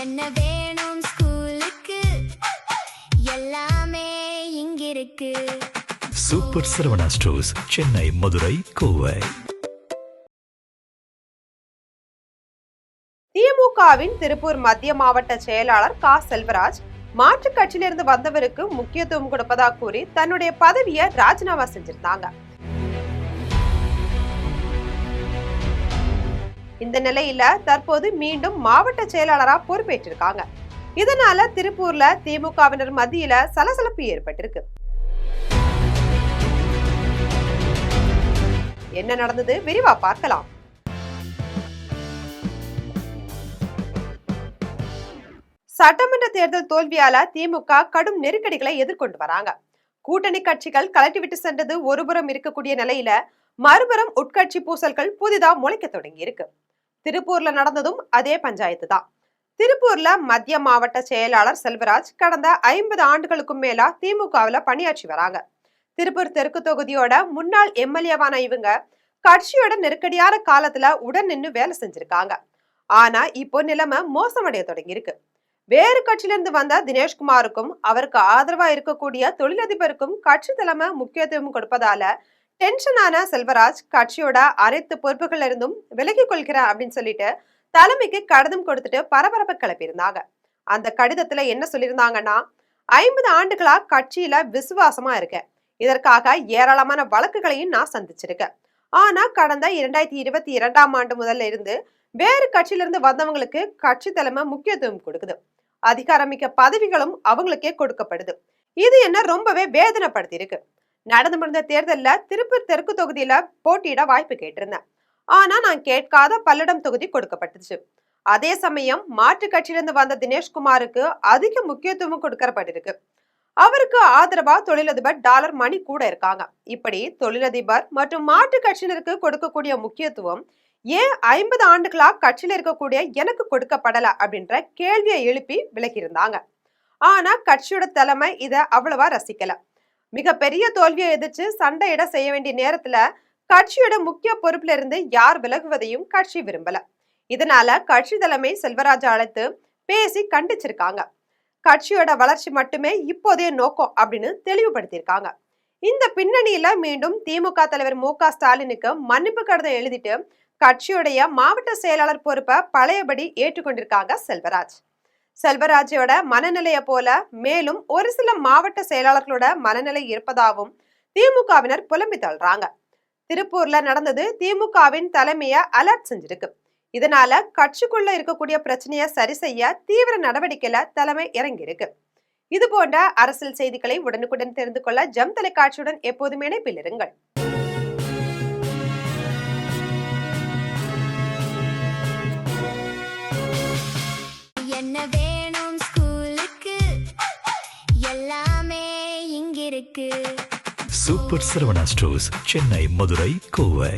என்ன வேணும் ஸ்கூலுக்கு எல்லாமே இங்கிருக்கு. Super Saravana stores, Chennai, Madurai, Kovai. திமுகவின் திருப்பூர் மத்திய மாவட்ட செயலாளர் கா செல்வராஜ் மாற்றுக் கட்சியிலிருந்து வந்தவருக்கு முக்கியத்துவம் கொடுப்பதாக கூறி தன்னுடைய பதவியை ராஜினாமா செஞ்சிருந்தாங்க. இந்த நிலையில தற்போது மீண்டும் மாவட்ட செயலாளரா பொறுப்பேற்றிருக்காங்க. இதனால திருப்பூர்ல திமுகவினர் மத்தியில சலசலப்பு ஏற்பட்டிருக்கு. என்ன நடந்தது விரிவா பார்க்கலாம். சட்டமன்ற தேர்தல் தோல்வியால திமுக கடும் நெருக்கடிகளை எதிர்கொண்டு வராங்க. கூட்டணி கட்சிகள் கலட்டி விட்டு சென்றது ஒருபுறம் இருக்கக்கூடிய நிலையில மறுபுறம் உட்கட்சி பூசல்கள் புதிதா முளைக்க தொடங்கி இருக்கு. திருப்பூர்ல நடந்ததும் அதே பஞ்சாயத்து தான். திருப்பூர்ல மத்திய மாவட்ட செயலாளர் செல்வராஜ் கடந்த 50 ஆண்டுகளுக்கும் மேலா திமுகவுல பணியாற்றி வராங்க. திருப்பூர் தெற்கு தொகுதியோட முன்னாள் எம்எல்ஏவான இவங்க கட்சியோட நெருக்கடியான காலத்துல உடன் நின்று வேலை செஞ்சிருக்காங்க. ஆனா இப்போ நிலைமை மோசமடைய தொடங்கி இருக்கு. வேறு கட்சியிலிருந்து வந்த தினேஷ்குமாருக்கும் அவருக்கு ஆதரவா இருக்கக்கூடிய தொழிலதிபருக்கும் கட்சி தலைமை முக்கியத்துவம் கொடுப்பதால டென்ஷனான செல்வராஜ் கட்சியோட அனைத்து பொறுப்புகள் இருந்தும் விலகி கொள்கிறேன் அப்படின்னு சொல்லிட்டு தலைமைக்கு கடிதம் கொடுத்துட்டு பரபரப்பை கிளப்பியிருந்தாங்க. அந்த கடிதத்துல என்ன சொல்லியிருந்தாங்கன்னா, 50 ஆண்டுகளா கட்சியில விசுவாசமா இருக்கேன். இதற்காக ஏராளமான வழக்குகளையும் நான் சந்திச்சிருக்கேன். ஆனா கடந்த 2022ஆம் ஆண்டு முதல்ல இருந்து வேறு கட்சியிலிருந்து வந்தவங்களுக்கு கட்சி தலைமை முக்கியத்துவம் கொடுக்குது. அதிகாரமிக்க பதவிகளும் அவங்களுக்கே கொடுக்கப்படுது. இது என்ன ரொம்பவே வேதனைப்படுத்தி இருக்கு. நடந்து முடிந்த தேர்தல்ல திருப்பூர் தெற்கு தொகுதியில போட்டியிட வாய்ப்பு கேட்டிருந்தேன். ஆனா நான் கேட்காத பல்லடம் தொகுதி கொடுக்கப்பட்டுச்சு. அதே சமயம் மாற்று கட்சியிலிருந்து வந்த தினேஷ்குமாருக்கு அதிக முக்கியத்துவம் கொடுக்கப்பட்டிருக்கு. அவருக்கு ஆதரவா தொழிலதிபர் டாலர் மணி கூட இருக்காங்க. இப்படி தொழிலதிபர் மற்றும் மாற்று கட்சியினருக்கு கொடுக்கக்கூடிய முக்கியத்துவம் ஏன் 50 ஆண்டுகளா கட்சியில இருக்கக்கூடிய எனக்கு கொடுக்கப்படல அப்படின்ற கேள்வியை எழுப்பி விலகியிருந்தாங்க. ஆனா கட்சியோட தலைமை இத அவ்வளவா ரசிக்கல. மிகப்பெரிய தோல்வியை எதிர்த்து சண்டையிட செய்ய வேண்டிய நேரத்துல கட்சியோட முக்கிய பொறுப்புல இருந்து யார் விலகுவதையும் கட்சி விரும்பல. இதனால கட்சி தலைமை செல்வராஜ் அழைத்து பேசி கண்டிச்சிருக்காங்க. கட்சியோட வளர்ச்சி மட்டுமே இப்போதைய நோக்கம் அப்படின்னு தெளிவுபடுத்தியிருக்காங்க. இந்த பின்னணியில மீண்டும் திமுக தலைவர் மு.க. ஸ்டாலினுக்கு மன்னிப்பு கடிதம் எழுதிட்டு கட்சியுடைய மாவட்ட செயலாளர் பொறுப்பை பழையபடி ஏற்றுக்கொண்டிருக்காங்க செல்வராஜ். செல்வராஜோட மனநிலைய போல மேலும் ஒரு சில மாவட்ட செயலாளர்களோட மனநிலை இருப்பதாகவும் திமுகவினர் புலம்பி தள்ளுறாங்க. திருப்பூர்ல நடந்தது திமுகவின் தலைமைய அலர்ட் செஞ்சிருக்கு. இதனால கட்சிக்குள்ள இருக்கக்கூடிய பிரச்சனையை சரி செய்ய தீவிர நடவடிக்கையில தலைமை இறங்கி இருக்கு. இது போன்ற அரசியல் செய்திகளை உடனுக்குடன் தெரிந்து கொள்ள ஜெம் தொலைக்காட்சியுடன் எப்போதுமே இணைப்பில் இருங்கள். என்ன வேணும் ஸ்கூலுக்கு எல்லாமே இங்கிருக்கு. Super Saravana stores, Chennai, Madurai, Kovai.